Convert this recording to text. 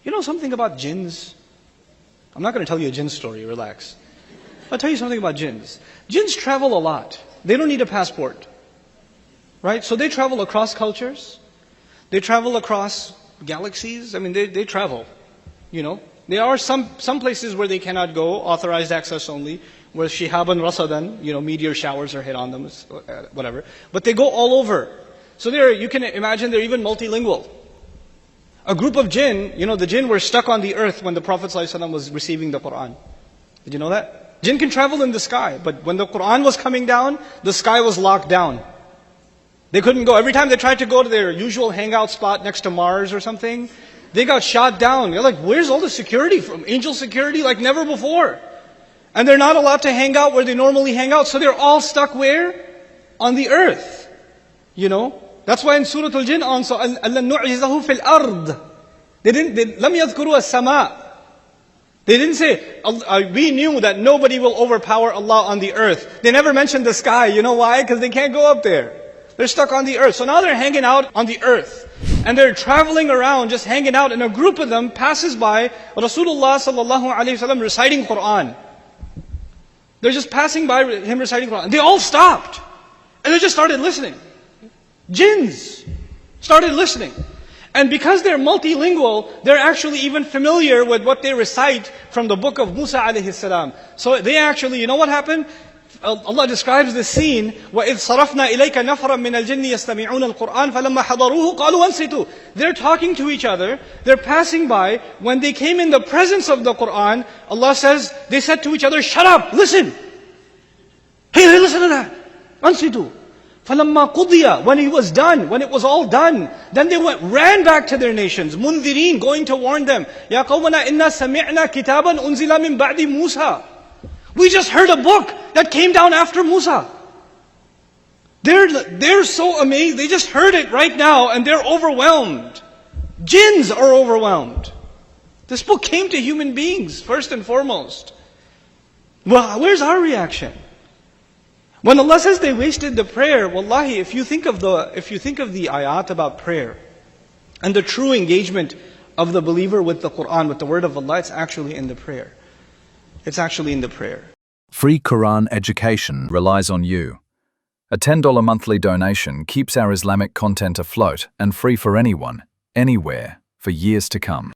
You know something about jinns? I'm not going to tell you a jinn story, relax. I'll tell you something about jinns. Jinns travel a lot. They don't need a passport. Right? So they travel across cultures. They travel across galaxies. I mean, they travel. You know? There are some places where they cannot go, authorized access only, where shihaban rasadan, meteor showers are hit on them, whatever. But they go all over. So you can imagine they're even multilingual. A group of jinn, the jinn were stuck on the earth when the Prophet ﷺ was receiving the Quran. Did you know that? Jinn can travel in the sky, but when the Quran was coming down, the sky was locked down. They couldn't go. Every time they tried to go to their usual hangout spot next to Mars or something, they got shot down. They're like, where's all the security from? Angel security like never before. And they're not allowed to hang out where they normally hang out. So they're all stuck where? On the earth. That's why in Surah Al-Jinn also, أَلَّا نُعْجِزَهُ فِي الْأَرْضِ لَمْ يَذْكُرُوا السَّمَاءِ. They didn't say, we knew that nobody will overpower Allah on the earth. They never mentioned the sky. You know why? Because they can't go up there. They're stuck on the earth. So now they're hanging out on the earth. And they're traveling around, just hanging out, and a group of them passes by Rasulullah sallallahu alayhi wasallam reciting Quran. They're just passing by him reciting Quran. They all stopped. And they just started listening. Jinns started listening. And because they're multilingual, they're actually even familiar with what they recite from the book of Musa alayhi salam. So they actually, you know what happened? Allah describes the scene, وَإِذْ صَرَفْنَا إِلَيْكَ نَفْرًا مِنَ الْجِنِّ يَسْتَمِعُونَ الْقُرْآنَ فَلَمَّا حَضَرُوهُ قَالُوا أَنصِتُوا. They're talking to each other, they're passing by. When they came in the presence of the Qur'an, Allah says, they said to each other, shut up, listen. Hey, listen to that. أَنصِتُوا. فَلَمَّا قُضِيَ. When it was done, when it was all done, then they ran back to their nations, مُنذِرِينَ, going to warn them. يَا قَوْمَنَا إِنَّا سَمِعْنَا كِتَابًا أُنزِلَ مِن بَعْدِ مُوسَى. We just heard a book that came down after Musa. They're so amazed. They just heard it right now and they're overwhelmed. Jinns are overwhelmed. This book came to human beings first and foremost. Well, where's our reaction? When Allah says they wasted the prayer, wallahi, if you think of the ayat about prayer and the true engagement of the believer with the Quran, with the word of Allah, it's actually in the prayer. It's actually in the prayer. Free Quran Education relies on you. A $10 monthly donation keeps our Islamic content afloat and free for anyone, anywhere, for years to come.